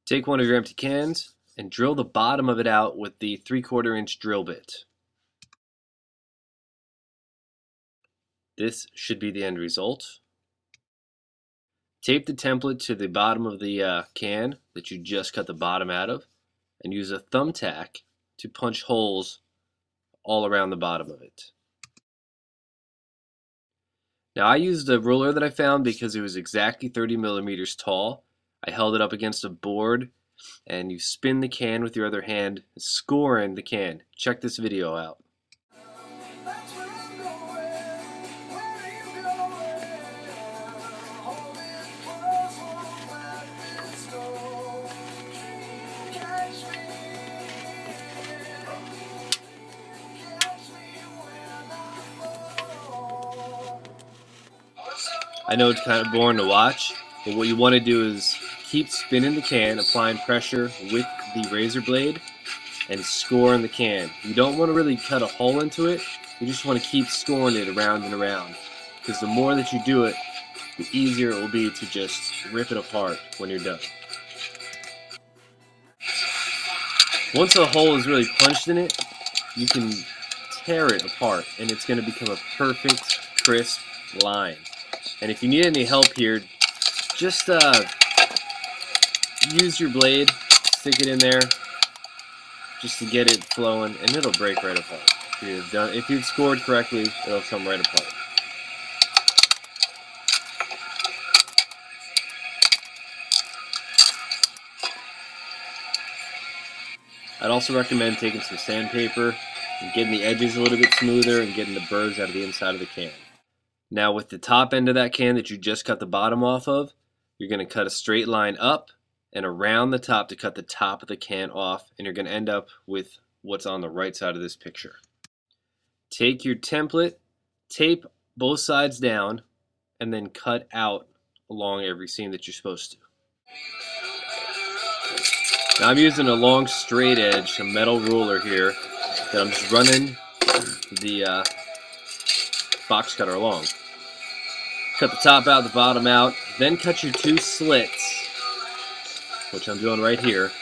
Take one of your empty cans and drill the bottom of it out with the 3/4 inch drill bit. This should be the end result. Tape the template to the bottom of the can that you just cut the bottom out of, and use a thumbtack to punch holes all around the bottom of it. Now I used a ruler that I found because it was exactly 30 millimeters tall. I held it up against a board, and you spin the can with your other hand, scoring the can. Check this video out. I know it's kind of boring to watch, but what you want to do is keep spinning the can, applying pressure with the razor blade, and scoring the can. You don't want to really cut a hole into it, you just want to keep scoring it around and around, because the more that you do it, the easier it will be to just rip it apart when you're done. Once a hole is really punched in it, you can tear it apart, and it's going to become a perfect, crisp line. And if you need any help here, just use your blade, stick it in there, just to get it flowing, and it'll break right apart. If you've scored correctly, it'll come right apart. I'd also recommend taking some sandpaper and getting the edges a little bit smoother and getting the burrs out of the inside of the can. Now with the top end of that can that you just cut the bottom off of, you're going to cut a straight line up and around the top to cut the top of the can off, and you're going to end up with what's on the right side of this picture. Take your template, tape both sides down, and then cut out along every seam that you're supposed to. Now I'm using a long straight edge, a metal ruler here, that I'm just running the box cutter along. Cut the top out, the bottom out, then cut your two slits, which I'm doing right here.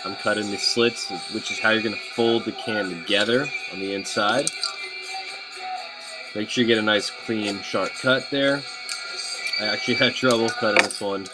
I'm cutting the slits, which is how you're going to fold the can together on the inside. Make sure you get a nice clean, sharp cut there. I actually had trouble cutting this one.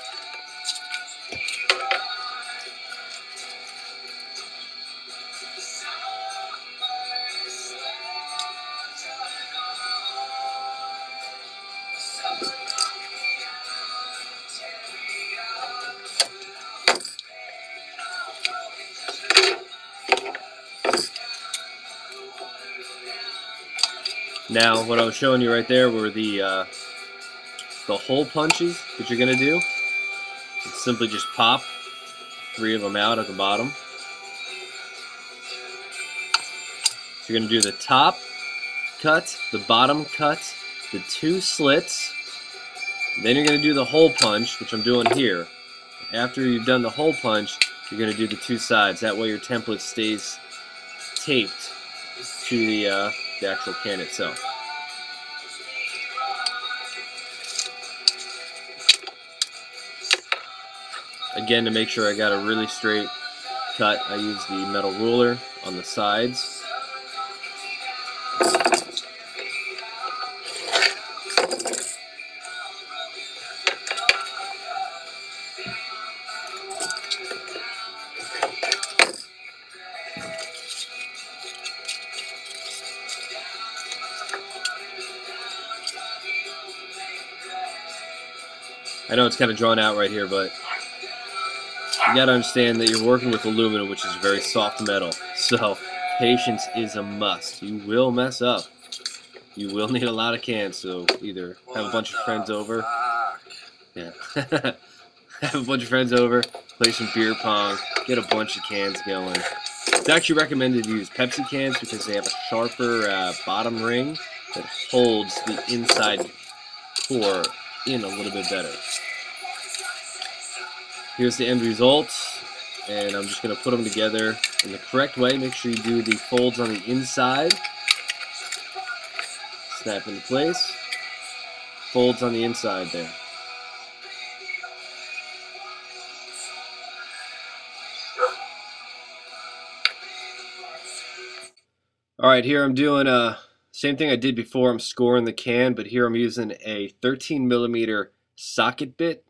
Now, what I was showing you right there were the hole punches that you're going to do. It's simply just pop 3 of them out at the bottom. So you're going to do the top cut, the bottom cut, the 2 slits. Then you're going to do the hole punch, which I'm doing here. After you've done the hole punch, you're going to do the 2 sides. That way your template stays taped to the actual can itself. Again, to make sure I got a really straight cut, I use the metal ruler on the sides. I know it's kind of drawn out right here, but you got to understand that you're working with aluminum, which is very soft metal. So patience is a must. You will mess up. You will need a lot of cans, so either have a bunch of friends over. Yeah. Have a bunch of friends over, play some beer pong, get a bunch of cans going. It's actually recommended to use Pepsi cans because they have a sharper bottom ring that holds the inside core in a little bit better. Here's the end result, and I'm just going to put them together in the correct way. Make sure you do the folds on the inside. Snap into place. Folds on the inside there. Alright, here I'm doing same thing I did before. I'm scoring the can, but here I'm using a 13 millimeter socket bit.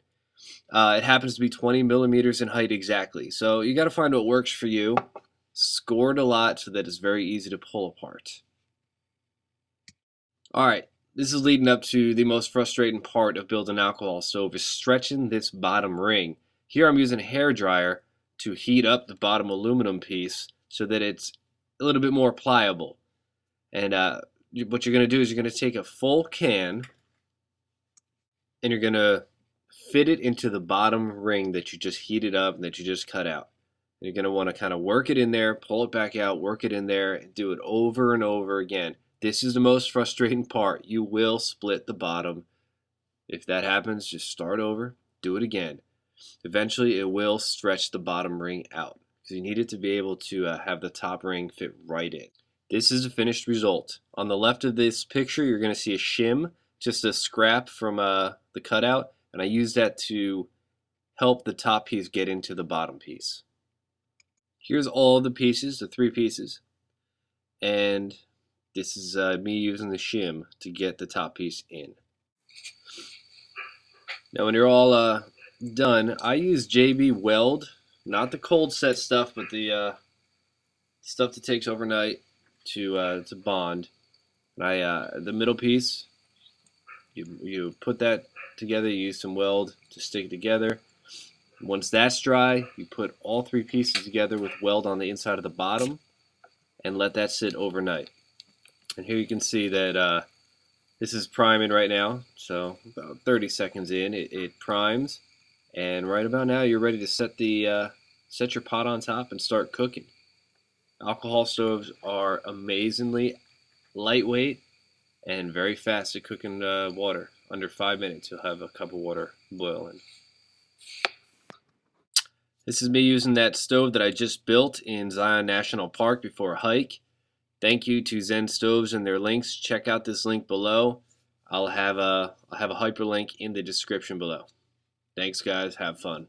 It happens to be 20 millimeters in height exactly. So you got to find what works for you. Score it a lot so that it's very easy to pull apart. Alright, this is leading up to the most frustrating part of building an alcohol stove, is stretching this bottom ring. Here I'm using a hair dryer to heat up the bottom aluminum piece so that it's a little bit more pliable. And what you're going to do is you're going to take a full can and you're going to fit it into the bottom ring that you just heated up and that you just cut out. And you're going to want to kind of work it in there, pull it back out, work it in there, and do it over and over again. This is the most frustrating part. You will split the bottom. If that happens, just start over, do it again. Eventually, it will stretch the bottom ring out because you need it to be able to have the top ring fit right in. This is the finished result. On the left of this picture, you're going to see a shim, just a scrap from the cutout, and I use that to help the top piece get into the bottom piece. Here's all the pieces, the 3 pieces, and this is me using the shim to get the top piece in. Now when you're all done, I use JB Weld, not the cold set stuff, but the stuff that takes overnight to bond. And the middle piece, you put that together, you use some weld to stick it together. Once that's dry, you put all 3 pieces together with weld on the inside of the bottom and let that sit overnight. And here you can see that this is priming right now, so about 30 seconds in, it primes, and right about now you're ready to set your pot on top and start cooking. Alcohol stoves are amazingly lightweight and very fast at cooking water. Under 5 minutes you'll have a cup of water boiling. This is me using that stove that I just built in Zion National Park before a hike. Thank you to Zen Stoves and their links. Check out this link below. I'll have a hyperlink in the description below. Thanks guys, have fun.